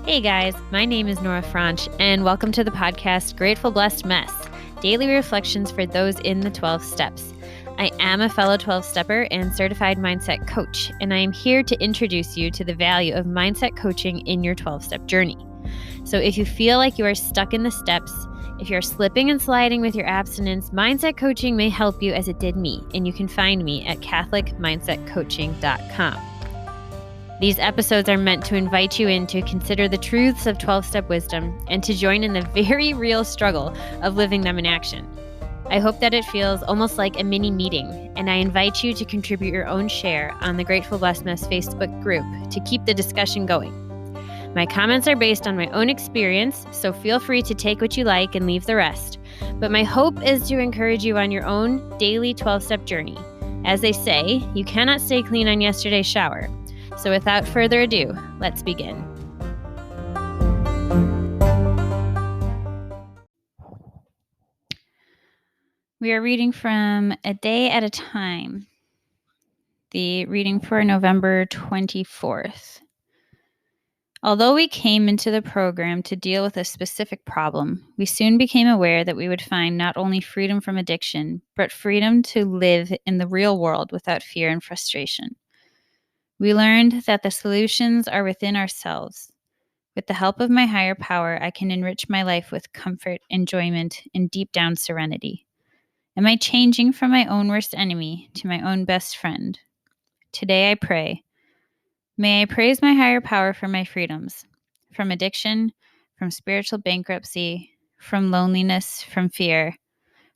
Hey guys, my name is Nora Franch, and welcome to the podcast Grateful Blessed Mess, daily reflections for those in the 12 steps. I am a fellow 12-stepper and certified mindset coach, and I am here to introduce you to the value of mindset coaching in your 12-step journey. So if you feel like you are stuck in the steps, if you're slipping and sliding with your abstinence, mindset coaching may help you as it did me, and you can find me at CatholicMindsetCoaching.com. These episodes are meant to invite you in to consider the truths of 12-step wisdom and to join in the very real struggle of living them in action. I hope that it feels almost like a mini meeting, and I invite you to contribute your own share on the Grateful Blessedness Facebook group to keep the discussion going. My comments are based on my own experience, so feel free to take what you like and leave the rest. But my hope is to encourage you on your own daily 12-step journey. As they say, you cannot stay clean on yesterday's shower. So without further ado, let's begin. We are reading from A Day at a Time, the reading for November 24th. Although we came into the program to deal with a specific problem, we soon became aware that we would find not only freedom from addiction, but freedom to live in the real world without fear and frustration. We learned that the solutions are within ourselves. With the help of my higher power, I can enrich my life with comfort, enjoyment, and deep down serenity. Am I changing from my own worst enemy to my own best friend? Today I pray. May I praise my higher power for my freedoms, from addiction, from spiritual bankruptcy, from loneliness, from fear,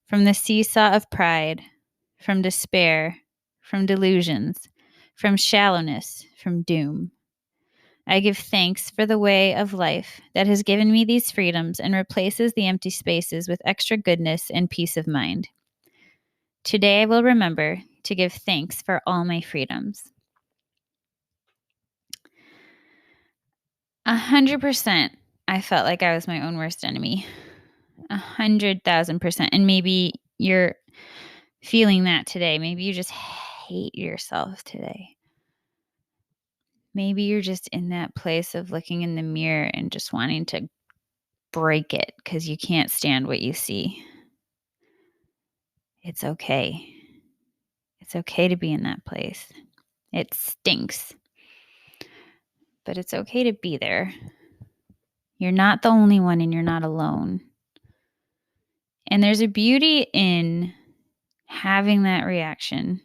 from the seesaw of pride, from despair, from delusions, from shallowness, from doom. I give thanks for the way of life that has given me these freedoms and replaces the empty spaces with extra goodness and peace of mind. Today I will remember to give thanks for all my freedoms. 100%, I felt like I was my own worst enemy. 100,000%. And maybe you're feeling that today. Maybe you just hate yourself today. Maybe you're just in that place of looking in the mirror and just wanting to break it because you can't stand what you see. It's okay. It's okay to be in that place. It stinks, but it's okay to be there. You're not the only one and you're not alone. And there's a beauty in having that reaction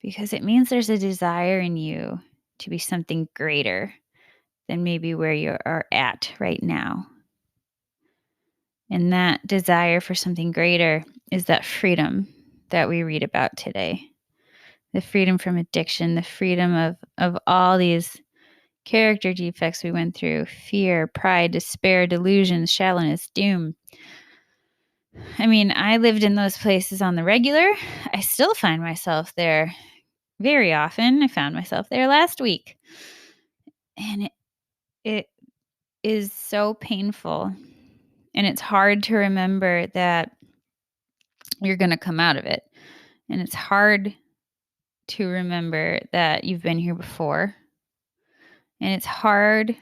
because it means there's a desire in you to be something greater than maybe where you are at right now. And that desire for something greater is that freedom that we read about today. The freedom from addiction, the freedom of all these character defects we went through: fear, pride, despair, delusions, shallowness, doom. I mean, I lived in those places on the regular. I still find myself there very often. I found myself there last week. And it is so painful. And it's hard to remember that you're going to come out of it. And it's hard to remember that you've been here before. And it's hard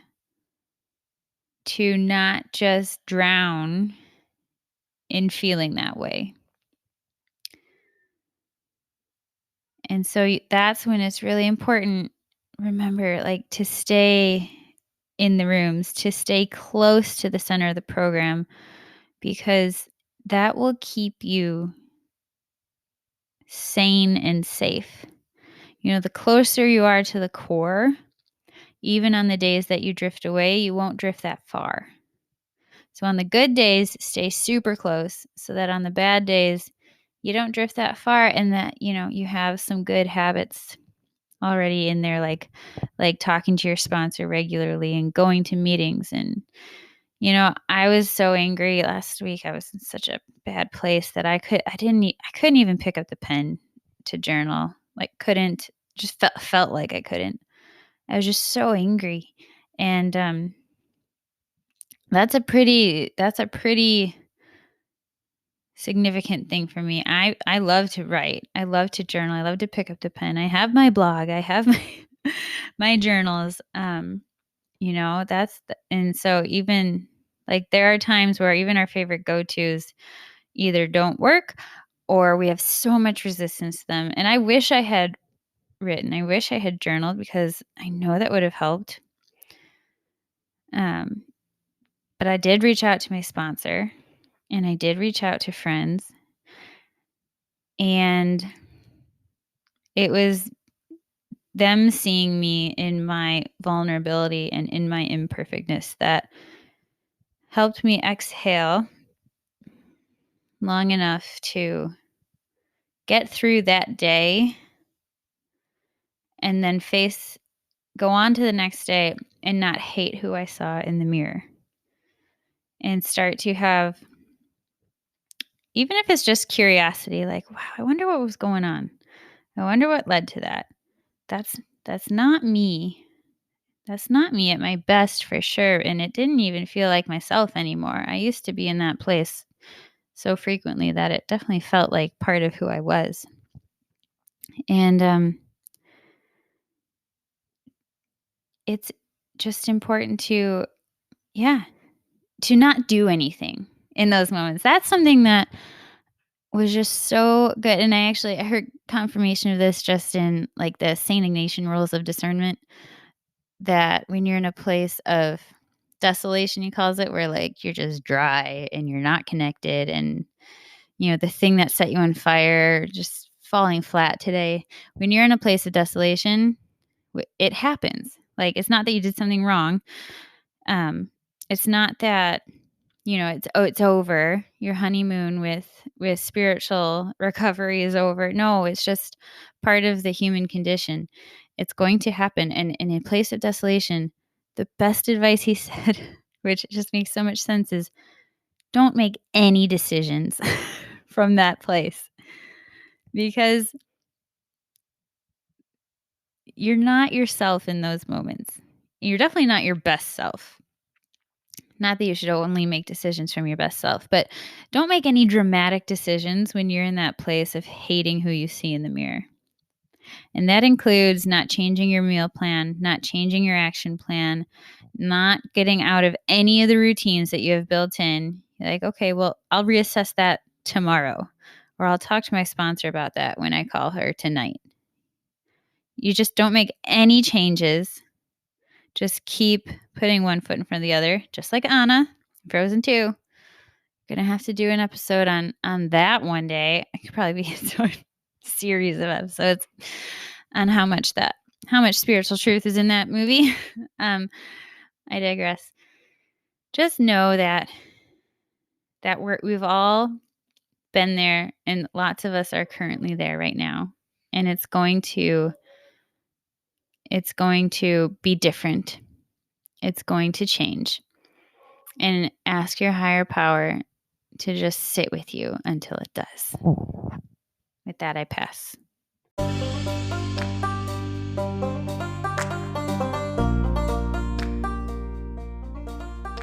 to not just drown in feeling that way. And so that's when it's really important, remember, like, to stay in the rooms, to stay close to the center of the program, because that will keep you sane and safe. You know, the closer you are to the core, even on the days that you drift away, you won't drift that far. So on the good days, stay super close so that on the bad days, you don't drift that far and that, you know, you have some good habits already in there, like talking to your sponsor regularly and going to meetings. And, you know, I was so angry last week. I was in such a bad place that I couldn't even pick up the pen to journal. Just felt like I couldn't. I was just so angry. And that's a pretty significant thing for me. I love to write. I love to journal. I love to pick up the pen. I have my blog. I have my journals. And so even like there are times where even our favorite go-tos either don't work or we have so much resistance to them. And I wish I had journaled because I know that would have helped. But I did reach out to my sponsor and I did reach out to friends, and it was them seeing me in my vulnerability and in my imperfectness that helped me exhale long enough to get through that day and then go on to the next day and not hate who I saw in the mirror and start to have, even if it's just curiosity, like, wow, I wonder what was going on. I wonder what led to that. That's not me. That's not me at my best for sure. And it didn't even feel like myself anymore. I used to be in that place so frequently that it definitely felt like part of who I was. And it's just important to not do anything in those moments. That's something that was just so good. And I heard confirmation of this just in like the St. Ignatian rules of discernment, that when you're in a place of desolation, he calls it, where like you're just dry and you're not connected, and the thing that set you on fire just falling flat today. When you're in a place of desolation, it happens. Like, it's not that you did something wrong. It's not that it's over. Your honeymoon with spiritual recovery is over. No, it's just part of the human condition. It's going to happen. And in a place of desolation, the best advice he said, which just makes so much sense, is don't make any decisions from that place, because you're not yourself in those moments. You're definitely not your best self. Not that you should only make decisions from your best self, but don't make any dramatic decisions when you're in that place of hating who you see in the mirror. And that includes not changing your meal plan, not changing your action plan, not getting out of any of the routines that you have built in. You're like, okay, well, I'll reassess that tomorrow, or I'll talk to my sponsor about that when I call her tonight. You just don't make any changes. Just keep putting one foot in front of the other, just like Anna, Frozen 2. Gonna have to do an episode on that one day. It could probably be its own series of episodes on how much spiritual truth is in that movie. I digress. Just know that we've all been there, and lots of us are currently there right now. And it's going to be different. It's going to change. And ask your higher power to just sit with you until it does. With that, I pass.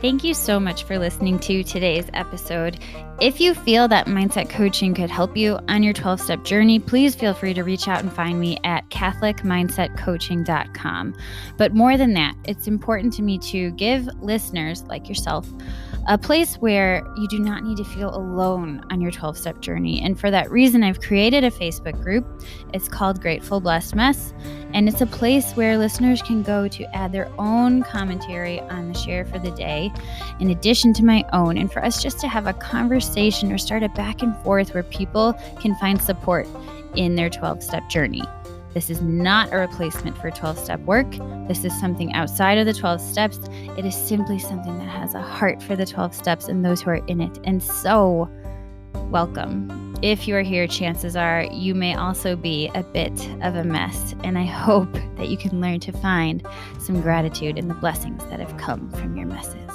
Thank you so much for listening to today's episode. If you feel that mindset coaching could help you on your 12-step journey, please feel free to reach out and find me at catholicmindsetcoaching.com. But more than that, it's important to me to give listeners like yourself a place where you do not need to feel alone on your 12-step journey. And for that reason, I've created a Facebook group. It's called Grateful Blessed Mess. And it's a place where listeners can go to add their own commentary on the share for the day, in addition to my own, and for us just to have a conversation or start a back and forth where people can find support in their 12-step journey. This is not a replacement for 12-step work. This is something outside of the 12 steps. It is simply something that has a heart for the 12 steps and those who are in it. And so, welcome. If you are here, chances are you may also be a bit of a mess. And I hope that you can learn to find some gratitude in the blessings that have come from your messes.